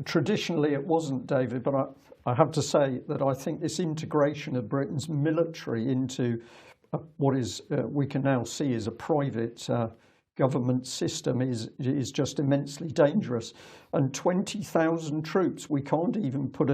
Traditionally, it wasn't, David, but I have to say that I think this integration of Britain's military into what is we can now see as a private government system is just immensely dangerous. And 20,000 troops, we can't even put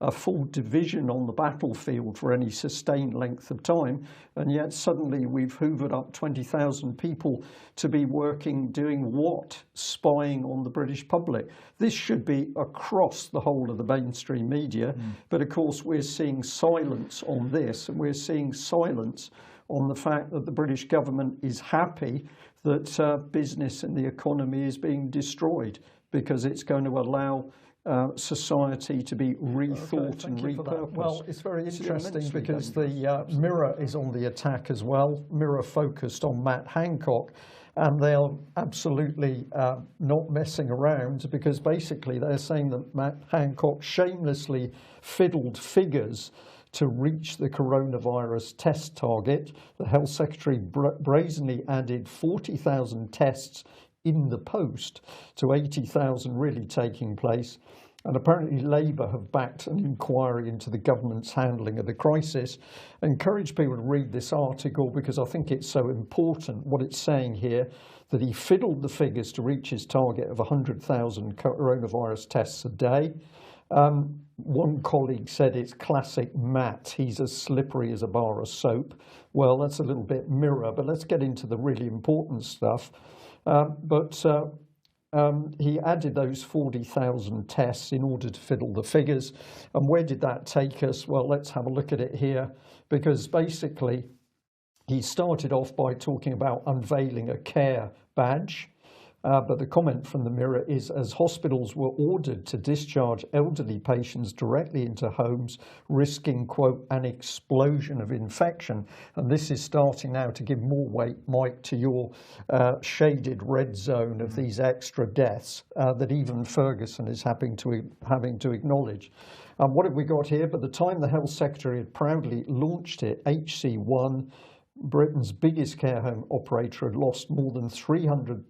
a full division on the battlefield for any sustained length of time, and yet suddenly we've hoovered up 20,000 people to be working, doing what? Spying on the British public. This should be across the whole of the mainstream media, but of course we're seeing silence on this, and we're seeing silence on the fact that the British government is happy that business and the economy is being destroyed, because it's going to allow society to be rethought and repurposed. Well, it's very interesting because the Mirror is on the attack as well. Mirror focused on Matt Hancock, and they're absolutely not messing around, because basically they're saying that Matt Hancock shamelessly fiddled figures to reach the coronavirus test target. The Health Secretary brazenly added 40,000 tests in the post to 80,000 really taking place. And apparently Labour have backed an inquiry into the government's handling of the crisis. I encourage people to read this article because I think it's so important what it's saying here, that he fiddled the figures to reach his target of 100,000 coronavirus tests a day. One colleague said it's classic Matt, he's as slippery as a bar of soap. Well, that's a little bit Mirror, but let's get into the really important stuff. He added those 40,000 tests in order to fiddle the figures. And where did that take us? Well, let's have a look at it here, because basically he started off by talking about unveiling a care badge. But the comment from the Mirror is, as hospitals were ordered to discharge elderly patients directly into homes, risking, quote, an explosion of infection. And this is starting now to give more weight, Mike, to your shaded red zone of these extra deaths that even Ferguson is having to acknowledge. What have we got here? By the time the Health Secretary had proudly launched it, HC1, Britain's biggest care home operator, had lost more than 300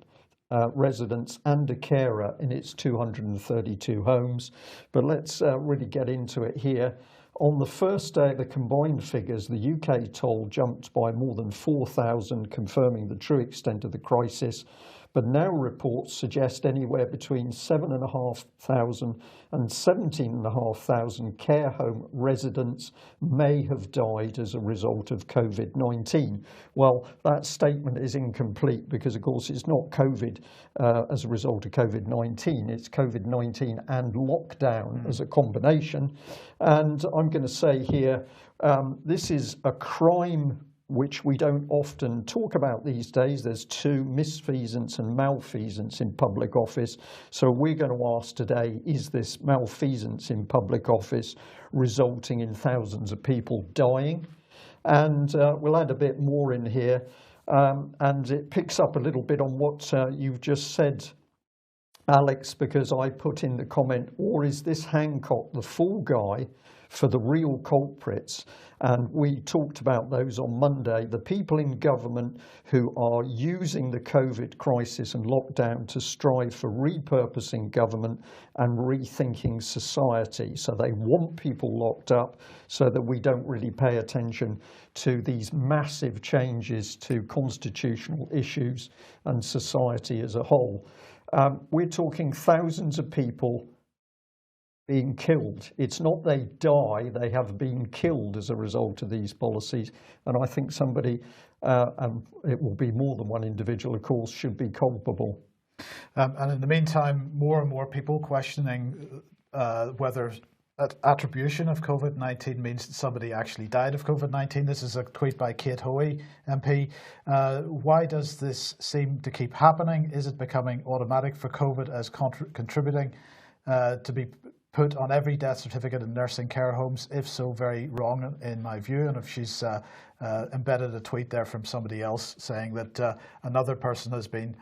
residents and a carer in its 232 homes. But let's really get into it here. On the first day of the combined figures, the UK toll jumped by more than 4,000, confirming the true extent of the crisis. But now reports suggest anywhere between 7,500 and 17,500 care home residents may have died as a result of COVID-19. Well, that statement is incomplete because, of course, it's not COVID as a result of COVID-19. It's COVID-19 and lockdown as a combination. And I'm going to say here, this is a crime which we don't often talk about these days. There's two, misfeasance and malfeasance in public office. So we're going to ask today, is this malfeasance in public office resulting in thousands of people dying? And we'll add a bit more in here. And it picks up a little bit on what you've just said, Alex, because I put in the comment, or is this Hancock the fall guy for the real culprits? And we talked about those on Monday, the people in government who are using the COVID crisis and lockdown to strive for repurposing government and rethinking society. So they want people locked up so that we don't really pay attention to these massive changes to constitutional issues and society as a whole. We're talking thousands of people being killed. It's not they die, they have been killed as a result of these policies. And I think somebody, and it will be more than one individual, of course, should be culpable. And in the meantime, more and more people questioning whether attribution of COVID-19 means that somebody actually died of COVID-19. This is a tweet by Kate Hoey, MP. Why does this seem to keep happening? Is it becoming automatic for COVID as contributing to be put on every death certificate in nursing care homes? If so, very wrong in my view. And if she's embedded a tweet there from somebody else saying that another person has been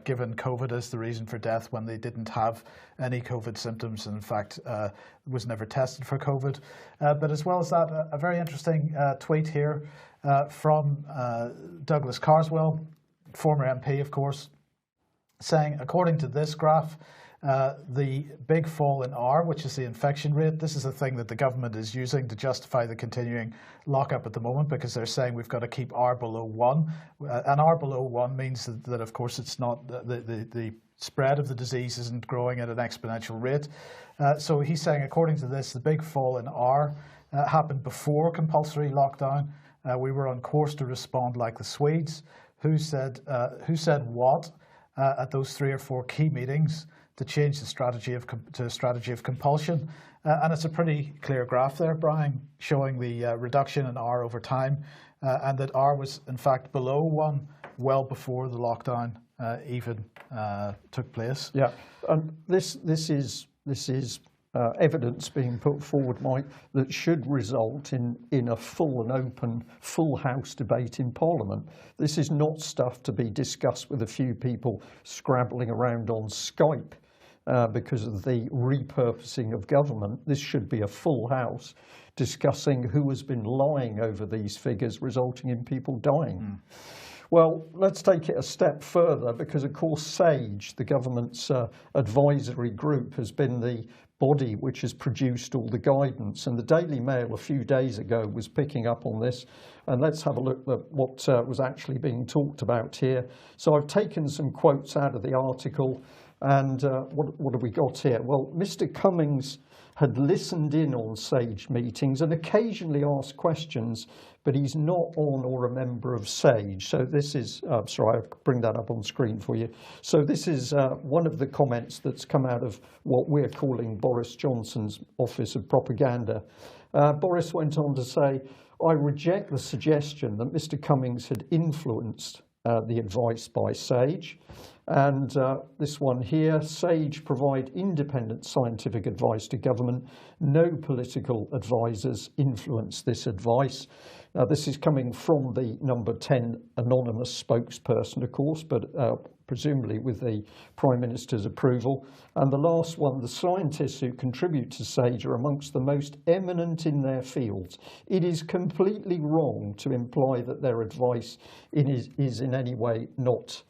given COVID as the reason for death when they didn't have any COVID symptoms and in fact was never tested for COVID. But as well as that, a very interesting tweet here from Douglas Carswell, former MP of course, saying, according to this graph, The big fall in R, which is the infection rate, this is a thing that the government is using to justify the continuing lockup at the moment, because they're saying we've got to keep R below 1. And R below 1 means that of course, it's not the spread of the disease isn't growing at an exponential rate. So he's saying, according to this, the big fall in R happened before compulsory lockdown. We were on course to respond like the Swedes. Who said what at those 3 or 4 key meetings to change the strategy to a strategy of compulsion? And it's a pretty clear graph there, Brian, showing the reduction in R over time, and that R was in fact below 1 well before the lockdown even took place. Yeah, and this is evidence being put forward, Mike, that should result in a full and open, full House debate in Parliament. This is not stuff to be discussed with a few people scrabbling around on Skype because of the repurposing of government. This should be a full House discussing who has been lying over these figures, resulting in people dying. Well, let's take it a step further, because of course SAGE, the government's advisory group, has been the body which has produced all the guidance, and the Daily Mail a few days ago was picking up on this. And let's have a look at what was actually being talked about here. So I've taken some quotes out of the article, and what have we got here? Well, Mr. Cummings had listened in on SAGE meetings and occasionally asked questions, but he's not on or a member of SAGE. So this is, sorry, I'll bring that up on screen for you. So this is one of the comments that's come out of what we're calling Boris Johnson's Office of Propaganda. Boris went on to say, "I reject the suggestion that Mr. Cummings had influenced the advice by SAGE." And this one here, SAGE provide independent scientific advice to government. No political advisors influence this advice. Now, this is coming from the number 10 anonymous spokesperson, of course, but presumably with the Prime Minister's approval. And the last one, the scientists who contribute to SAGE are amongst the most eminent in their fields. It is completely wrong to imply that their advice is in any way not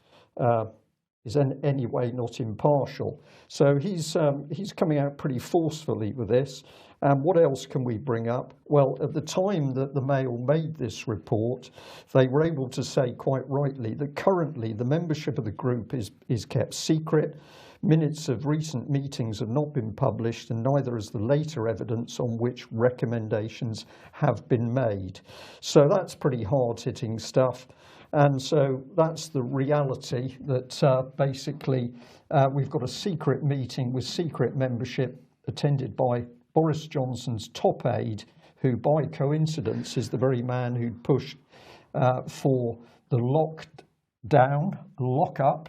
impartial. So he's coming out pretty forcefully with this. What else can we bring up? Well, at the time that the Mail made this report, they were able to say quite rightly that currently the membership of the group is kept secret. Minutes of recent meetings have not been published, and neither has the later evidence on which recommendations have been made. So that's pretty hard-hitting stuff. And so that's the reality, that basically we've got a secret meeting with secret membership attended by Boris Johnson's top aide, who by coincidence is the very man who'd pushed for the lockdown, lock-up,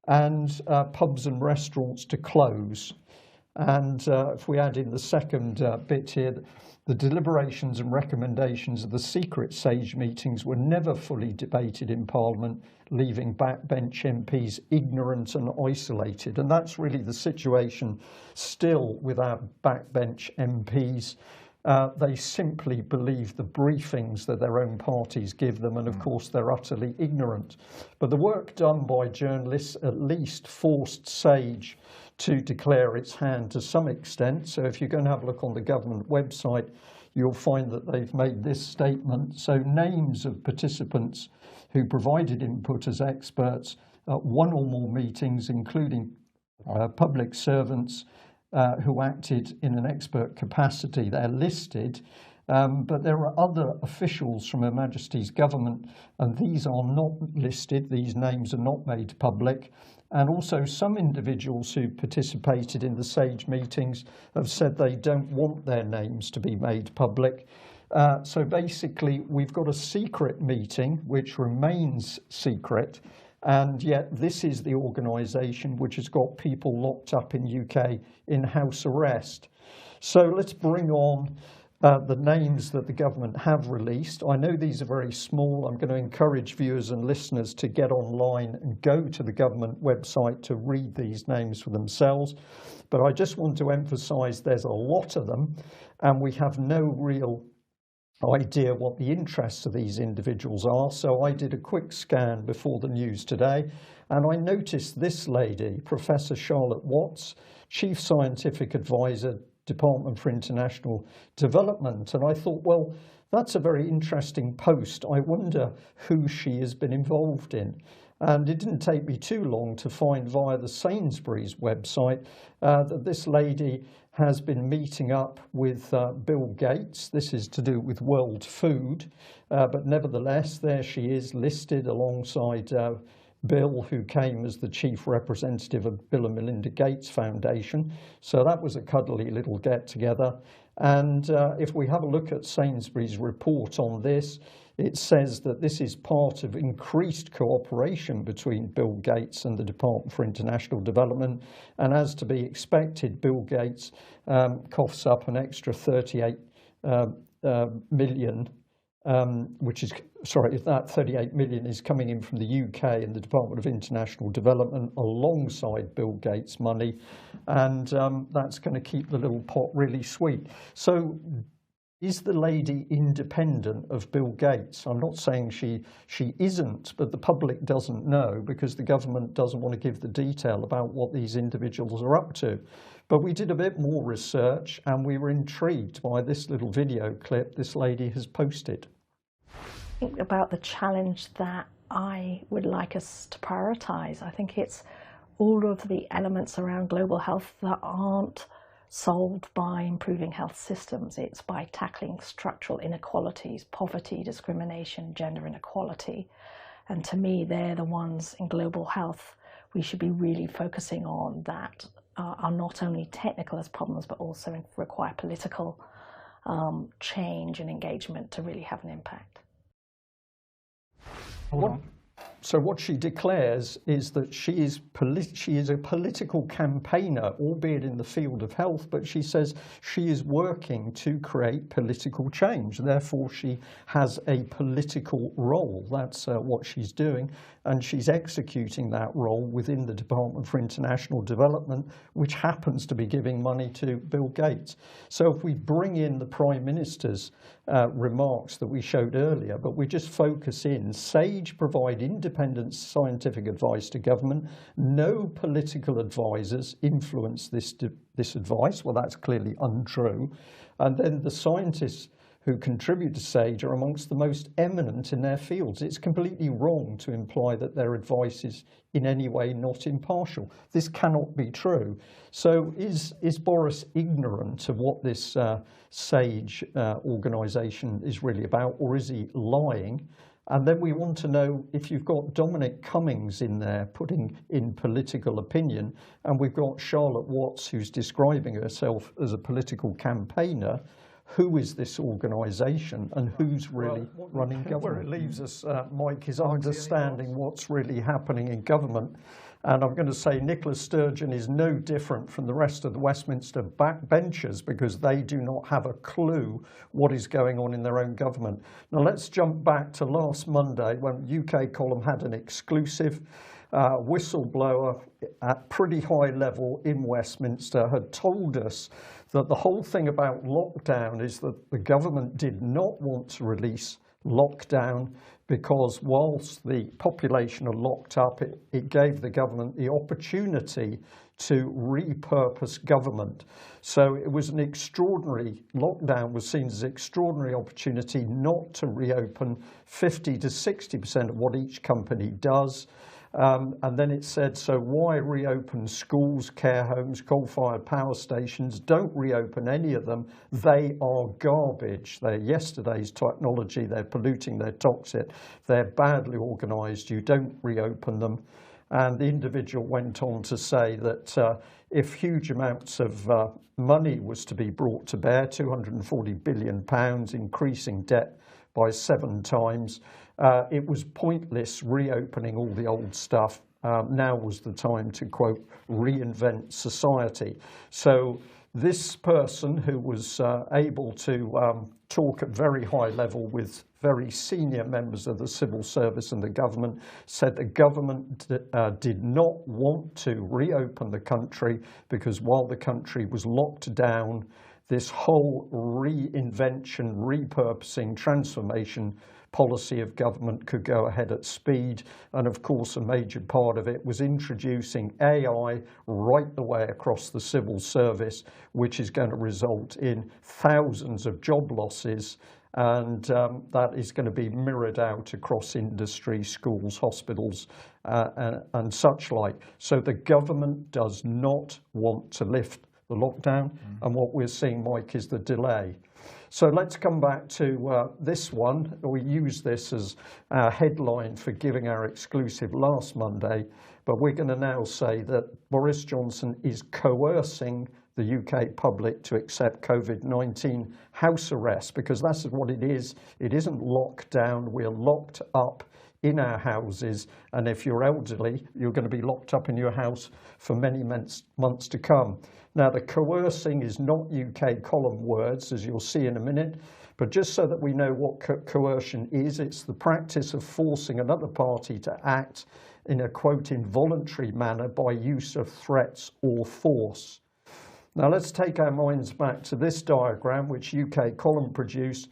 and pubs and restaurants to close. And if we add in the second bit here, the deliberations and recommendations of the secret SAGE meetings were never fully debated in Parliament, leaving backbench MPs ignorant and isolated. And that's really the situation still with our backbench MPs. They simply believe the briefings that their own parties give them, and of course they're utterly ignorant. But the work done by journalists at least forced SAGE to declare its hand to some extent. So if you're going to have a look on the government website, you'll find that they've made this statement. So names of participants who provided input as experts at one or more meetings, including public servants who acted in an expert capacity, they're listed. But there are other officials from Her Majesty's government, and these are not listed. These names are not made public. And also some individuals who participated in the SAGE meetings have said they don't want their names to be made public. So basically, we've got a secret meeting which remains secret, and yet this is the organisation which has got people locked up in UK in house arrest. So let's bring on the names that the government have released. I know these are very small. I'm going to encourage viewers and listeners to get online and go to the government website to read these names for themselves. But I just want to emphasise there's a lot of them, and we have no real idea what the interests of these individuals are. So I did a quick scan before the news today, And I noticed this lady, Professor Charlotte Watts, Chief Scientific Advisor, Department for International Development. And I thought, well, that's a very interesting post. I wonder who she has been involved in. And it didn't take me too long to find via the Sainsbury's website that this lady has been meeting up with Bill Gates. This is to do with world food, but nevertheless, there she is listed alongside Bill, who came as the chief representative of Bill and Melinda Gates Foundation. So that was a cuddly little get-together. And if we have a look at Sainsbury's report on this, it says that this is part of increased cooperation between Bill Gates and the Department for International Development. And as to be expected, Bill Gates coughs up an extra 38 million, that 38 million is coming in from the UK and the Department of International Development alongside Bill Gates' money. And that's going to keep the little pot really sweet. So is the lady independent of Bill Gates? I'm not saying she isn't, but the public doesn't know because the government doesn't want to give the detail about what these individuals are up to. But we did a bit more research and we were intrigued by this little video clip this lady has posted. Think about the challenge that I would like us to prioritise. I think it's all of the elements around global health that aren't solved by improving health systems. It's by tackling structural inequalities, poverty, discrimination, gender inequality. And to me, they're the ones in global health we should be really focusing on that are not only technical as problems, but also require political change and engagement to really have an impact. So what she declares is that she is a political campaigner, albeit in the field of health, but she says she is working to create political change. Therefore, she has a political role. That's what she's doing. And she's executing that role within the Department for International Development, which happens to be giving money to Bill Gates. So if we bring in the Prime Minister's remarks that we showed earlier, but we just focus in, SAGE provide independent scientific advice to government. No political advisors influence this advice. Well, that's clearly untrue. And then the scientists who contribute to SAGE are amongst the most eminent in their fields. It's completely wrong to imply that their advice is in any way not impartial. This cannot be true. So is Boris ignorant of what this SAGE organisation is really about, or is he lying? And then we want to know if you've got Dominic Cummings in there putting in political opinion, and we've got Charlotte Watts who's describing herself as a political campaigner, who is this organisation and who's really running government? Where it leaves us, Mike, is understanding what's really happening in government. And I'm going to say Nicola Sturgeon is no different from the rest of the Westminster backbenchers because they do not have a clue what is going on in their own government. Now let's jump back to last Monday when UK Column had an exclusive. Whistleblower at pretty high level in Westminster had told us that the whole thing about lockdown is that the government did not want to release lockdown because whilst the population are locked up, it gave the government the opportunity to repurpose government. So it was an extraordinary, lockdown was seen as an extraordinary opportunity not to reopen 50 to 60% of what each company does. And then it said, so why reopen schools, care homes, coal-fired power stations? Don't reopen any of them. They are garbage. They're yesterday's technology. They're polluting. They're toxic. They're badly organised. You don't reopen them. And the individual went on to say that if huge amounts of money was to be brought to bear, £240 billion, increasing debt by 7 times, it was pointless reopening all the old stuff. Now was the time to, quote, reinvent society. So this person who was able to talk at very high level with very senior members of the civil service and the government said the government did not want to reopen the country because while the country was locked down, this whole reinvention, repurposing, transformation policy of government could go ahead at speed. And of course, a major part of it was introducing AI right the way across the civil service, which is going to result in thousands of job losses. And that is going to be mirrored out across industry, schools, hospitals, and such like. So the government does not want to lift the lockdown. And what we're seeing, Mike, is the delay. So let's come back to this one. We use this as our headline for giving our exclusive last Monday, but we're going to now say that Boris Johnson is coercing the UK public to accept COVID-19 house arrest, because that's what it is. It isn't lockdown. We're locked up in our houses, and if you're elderly, you're going to be locked up in your house for many months to come. Now, the coercing is not UK column words, as you'll see in a minute, but just so that we know what coercion is, it's the practice of forcing another party to act in a, quote, involuntary manner by use of threats or force. Now let's take our minds back to this diagram, which UK Column produced,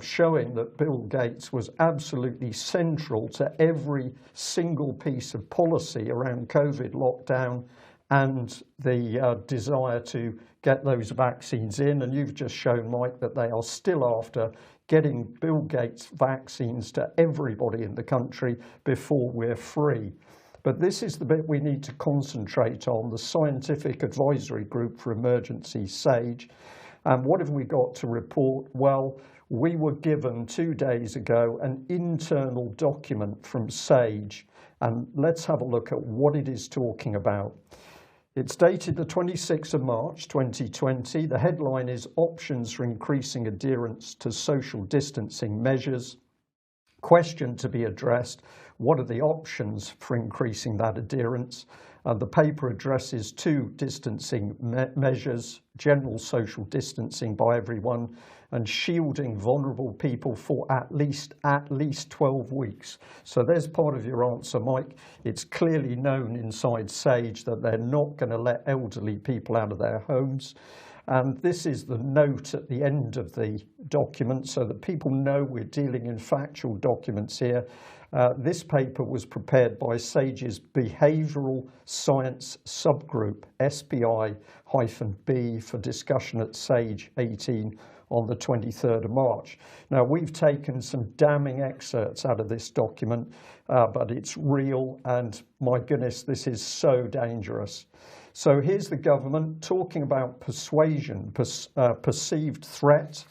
showing that Bill Gates was absolutely central to every single piece of policy around COVID lockdown and the desire to get those vaccines in. And you've just shown, Mike, that they are still after getting Bill Gates vaccines to everybody in the country before we're free. But this is the bit we need to concentrate on, the Scientific Advisory Group for Emergency, SAGE. And what have we got to report? Well, we were given 2 days ago an internal document from SAGE, and let's have a look at what it is talking about. It's dated the 26th of March 2020. The headline is Options for Increasing Adherence to Social Distancing Measures. Question to be addressed: what are the options for increasing that adherence? The paper addresses 2 distancing measures: general social distancing by everyone and shielding vulnerable people for at least 12 weeks. So there's part of your answer, Mike. It's clearly known inside SAGE that they're not going to let elderly people out of their homes. And this is the note at the end of the document so that people know we're dealing in factual documents here. This paper was prepared by SAGE's Behavioural Science Subgroup, SPI-B, for discussion at SAGE 18 on the 23rd of March. Now, we've taken some damning excerpts out of this document, but it's real, and my goodness, this is so dangerous. So here's the government talking about persuasion, perceived threat.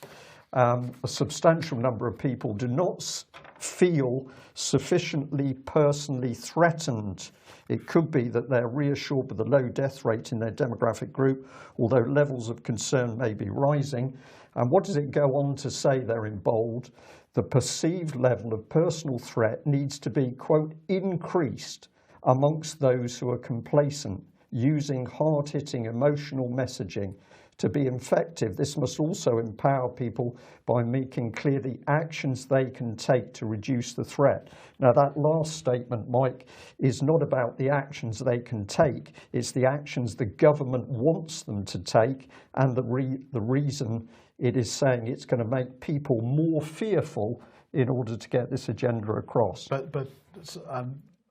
A substantial number of people do not feel sufficiently personally threatened. It could be that they're reassured with the low death rate in their demographic group, although levels of concern may be rising. And what does it go on to say there in bold? The perceived level of personal threat needs to be, quote, increased amongst those who are complacent, using hard-hitting emotional messaging. To be effective, this must also empower people by making clear the actions they can take to reduce the threat. Now, that last statement, Mike, is not about the actions they can take. It's the actions the government wants them to take, and the reason it is saying it's going to make people more fearful in order to get this agenda across. But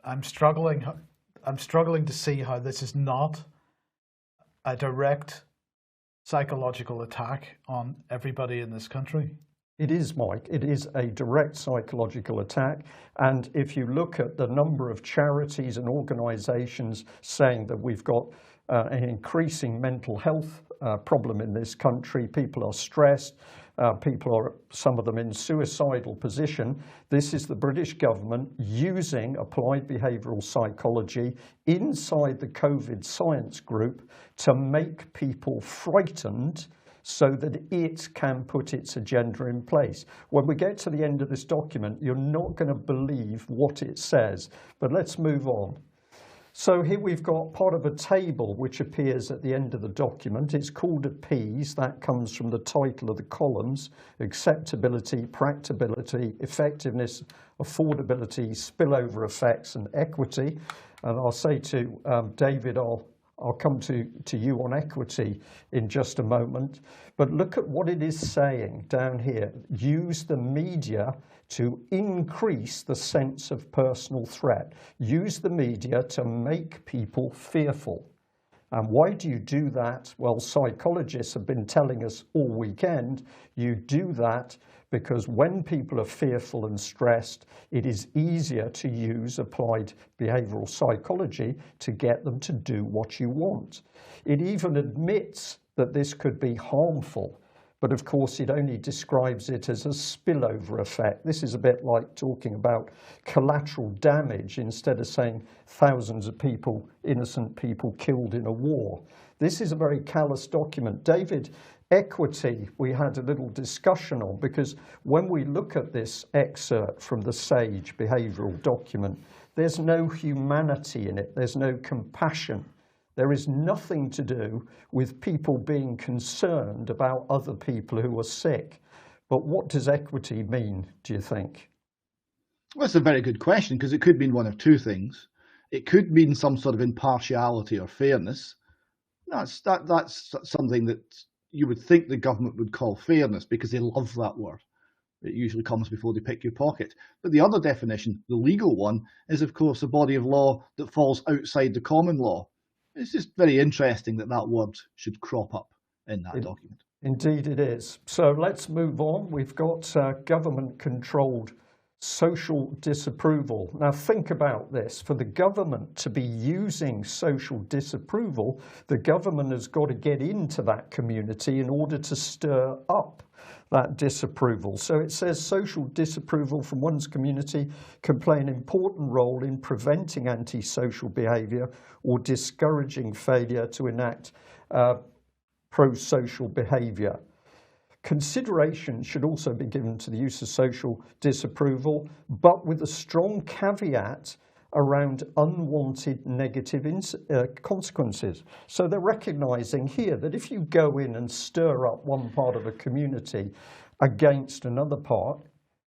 I'm struggling to see how this is not a direct psychological attack on everybody in this country. It is, Mike. It is a direct psychological attack. And if you look at the number of charities and organisations saying that we've got an increasing mental health problem in this country, people are stressed, people are, some of them, in suicidal position. This is the British government using applied behavioural psychology inside the COVID science group to make people frightened so that it can put its agenda in place. When we get to the end of this document, you're not going to believe what it says. But let's move on. So here we've got part of a table which appears at the end of the document. It's called APEASE. That comes from the title of the columns: acceptability, practicability, effectiveness, affordability, spillover effects, and equity. And I'll say to David, I'll I'll come to you on equity in just a moment, but look at what it is saying down here. Use the media to increase the sense of personal threat. Use the media to make people fearful. And why do you do that? Well, psychologists have been telling us all weekend, you do that because when people are fearful and stressed, it is easier to use applied behavioral psychology to get them to do what you want. It even admits that this could be harmful, but of course it only describes it as a spillover effect. This is a bit like talking about collateral damage instead of saying thousands of people, innocent people killed in a war. This is a very callous document. David, equity we had a little discussion on, because when we look at this excerpt from the SAGE behavioral document, there's no humanity in it, there's no compassion. There is nothing to do with people being concerned about other people who are sick. But what does equity mean, do you think? Well, that's a very good question, because it could mean one of two things. It could mean some sort of impartiality or fairness. That's something that you would think the government would call fairness, because they love that word. It usually comes before they pick your pocket. But the other definition, the legal one, is of course a body of law that falls outside the common law. It's just very interesting that that word should crop up in that document. Indeed it is. So let's move on. We've got government-controlled social disapproval. Now think about this. For the government to be using social disapproval, the government has got to get into that community in order to stir up that disapproval. So it says social disapproval from one's community can play an important role in preventing antisocial behaviour or discouraging failure to enact pro-social behaviour. Consideration should also be given to the use of social disapproval, but with a strong caveat around unwanted negative consequences. So they're recognizing here that if you go in and stir up one part of a community against another part,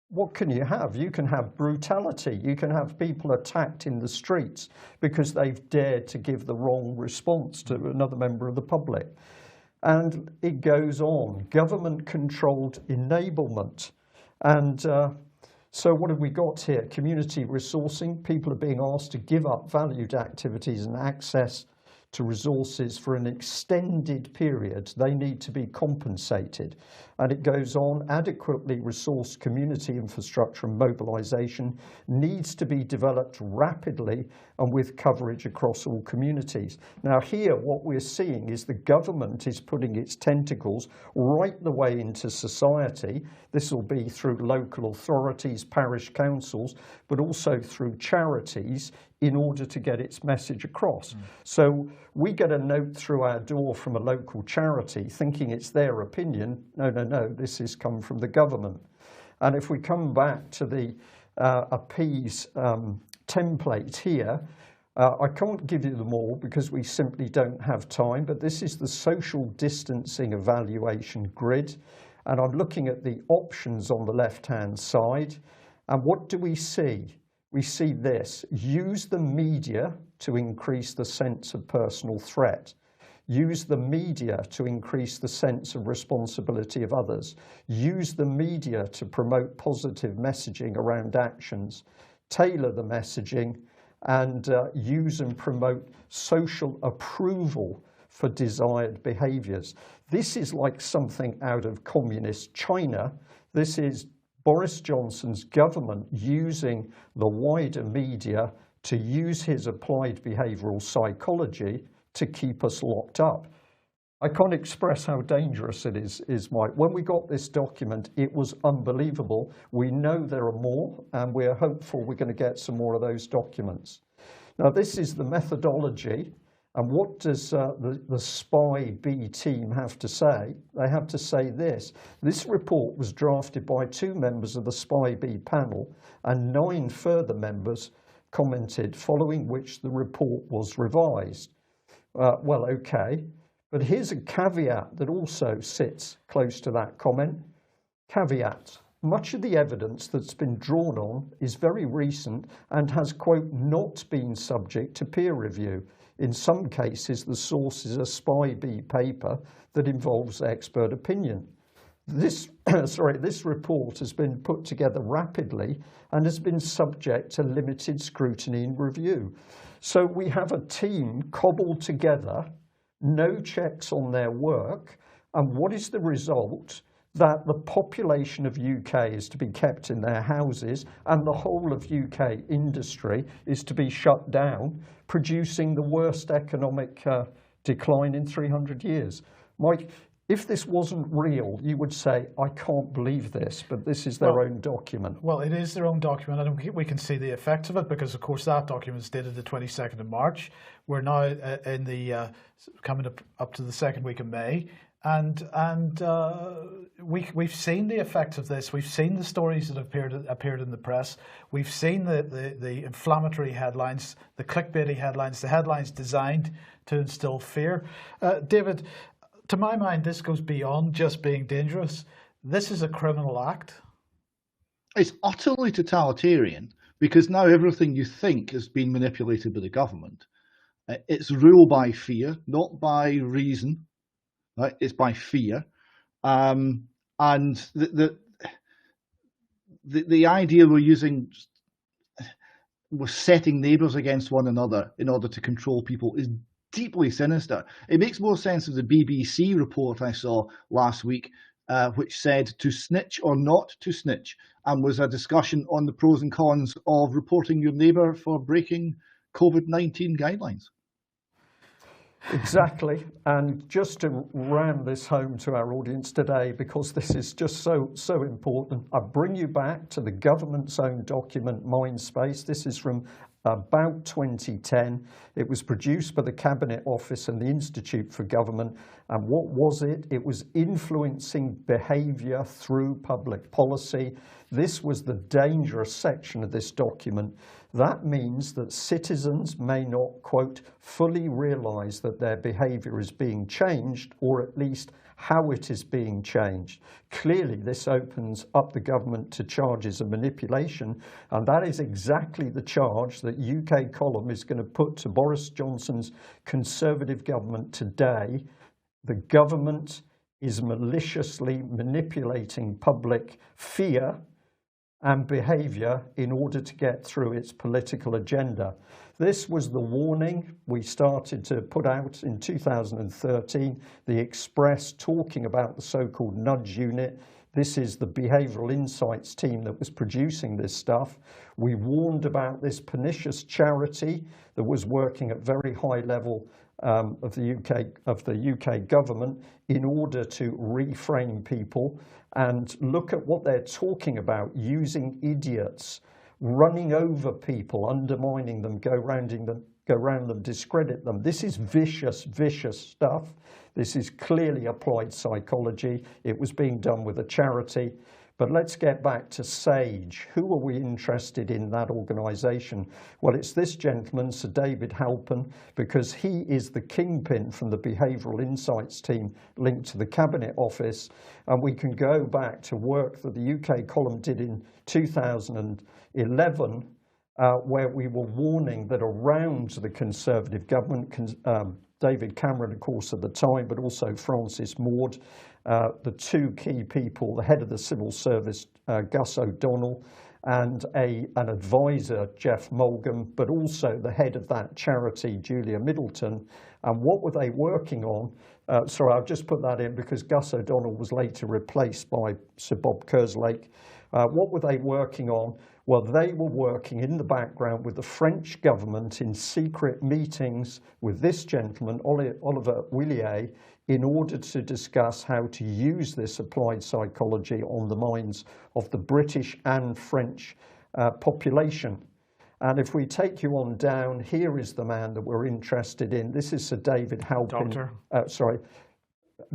what can you have? You can have brutality. You can have people attacked in the streets because they've dared to give the wrong response to another member of the public. And it goes on, government-controlled enablement. And so what have we got here? Community resourcing. People are being asked to give up valued activities and access to resources for an extended period. They need to be compensated. And it goes on, adequately resourced community infrastructure and mobilisation needs to be developed rapidly and with coverage across all communities. Now here what we're seeing is the government is putting its tentacles right the way into society. This will be through local authorities, parish councils, but also through charities in order to get its message across. So we get a note through our door from a local charity thinking it's their opinion. No, this has come from the government. And if we come back to the appease template here, I can't give you them all because we simply don't have time, but this is the social distancing evaluation grid. And I'm looking at the options on the left-hand side. And what do we see? We see this: use the media to increase the sense of personal threat. Use the media to increase the sense of responsibility of others. Use the media to promote positive messaging around actions. Tailor the messaging and use and promote social approval for desired behaviours. This is like something out of communist China. This is Boris Johnson's government using the wider media to use his applied behavioural psychology to keep us locked up. I can't express how dangerous it is, Mike. When we got this document, it was unbelievable. We know there are more, and we're hopeful we're going to get some more of those documents. Now, this is the methodology. And what does the SPY B team have to say? They have to say this. This report was drafted by 2 members of the SPY B panel, and 9 further members commented, following which the report was revised. Well, okay, but here's a caveat that also sits close to that comment. Caveat: much of the evidence that's been drawn on is very recent and has, quote, not been subject to peer review. In some cases, the source is a spy bee paper that involves expert opinion. This report has been put together rapidly and has been subject to limited scrutiny and review. So we have a team cobbled together, no checks on their work, and what is the result? That the population of UK is to be kept in their houses and the whole of UK industry is to be shut down, producing the worst economic decline in 300 years. Mike, if this wasn't real, you would say, I can't believe this, but this is their own document. Well, it is their own document, and we can see the effects of it because, of course, that document is dated the 22nd of March. We're now in the coming up to the second week of May. And we've seen the effects of this. We've seen the stories that have appeared in the press. We've seen the inflammatory headlines, the clickbaity headlines, the headlines designed to instill fear. David, to my mind, this goes beyond just being dangerous. This is a criminal act. It's utterly totalitarian because now everything you think has been manipulated by the government. It's rule by fear, not by reason. Right? It's by fear, and the idea we're setting neighbours against one another in order to control people is deeply sinister. It makes more sense of the BBC report I saw last week, which said to snitch or not to snitch, and was a discussion on the pros and cons of reporting your neighbour for breaking COVID-19 guidelines. Exactly, and just to ram this home to our audience today, because this is just so important, I bring you back to the government's own document, Mindspace. This is from about 2010. It was produced by the Cabinet Office and the Institute for Government. And what was it? It was influencing behaviour through public policy. This was the dangerous section of this document. That means that citizens may not, quote, fully realise that their behaviour is being changed, or at least how it is being changed. Clearly, this opens up the government to charges of manipulation, and that is exactly the charge that UK Column is going to put to Boris Johnson's Conservative government today. The government is maliciously manipulating public fear and behaviour in order to get through its political agenda. This was the warning we started to put out in 2013, the Express talking about the so-called nudge unit. This is the behavioural insights team that was producing this stuff. We warned about this pernicious charity that was working at very high level of the UK government in order to reframe people and look at what they're talking about, using idiots, running over people, undermining them, go round them, discredit them. This is vicious stuff. This is clearly applied psychology. It was being done with a charity. But let's get back to SAGE. Who are we interested in that organisation? Well, it's this gentleman, Sir David Halpin, because he is the kingpin from the Behavioural Insights team linked to the Cabinet Office. And we can go back to work that the UK Column did in 2011, where we were warning that around the Conservative government, David Cameron, of course, at the time, but also Francis Maude, the two key people, the head of the civil service, Gus O'Donnell, and an advisor, Jeff Mulgam, but also the head of that charity, Julia Middleton. And what were they working on? Sorry, I'll just put that in because Gus O'Donnell was later replaced by Sir Bob Kerslake. What were they working on? Well, they were working in the background with the French government in secret meetings with this gentleman, Oliver Willier, in order to discuss how to use this applied psychology on the minds of the British and French population. And if we take you on down, here is the man that we're interested in. This is Sir David Halpin.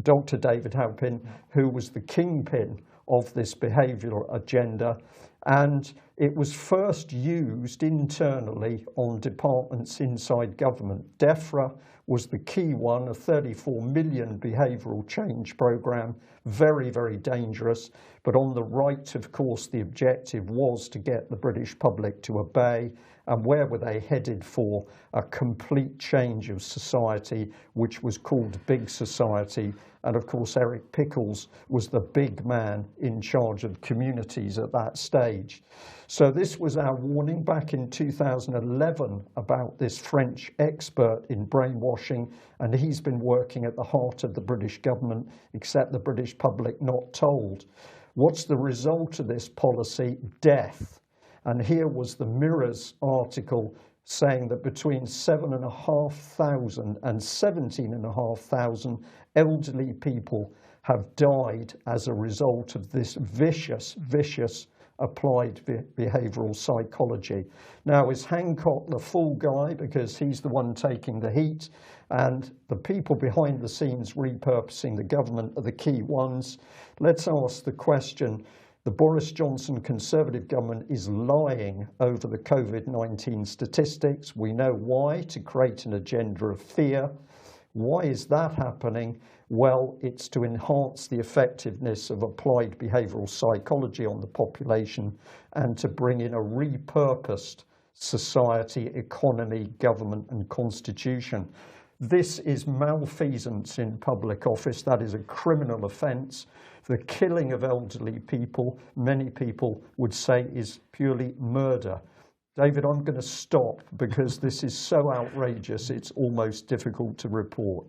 Dr. David Halpin, who was the kingpin of this behavioural agenda. And it was first used internally on departments inside government. DEFRA was the key one, a 34 million behavioural change programme, very, very dangerous. But on the right, of course, the objective was to get the British public to obey And where were they headed for? A complete change of society, which was called big society. And of course, Eric Pickles was the big man in charge of communities at that stage. So this was our warning back in 2011 about this French expert in brainwashing, and he's been working at the heart of the British government, except the British public not told. What's the result of this policy? Death. And here was the Mirror's article saying that between 7,500 and 17,500 elderly people have died as a result of this vicious applied behavioural psychology. Now, is Hancock the fool guy because he's the one taking the heat, and the people behind the scenes repurposing the government are the key ones? Let's ask the question. The Boris Johnson Conservative government is lying over the COVID-19 statistics. We know why, to create an agenda of fear. Why is that happening? Well, it's to enhance the effectiveness of applied behavioural psychology on the population and to bring in a repurposed society, economy, government and constitution. This is malfeasance in public office. That is a criminal offence. The killing of elderly people, many people would say, is purely murder. David, I'm going to stop because this is so outrageous, it's almost difficult to report.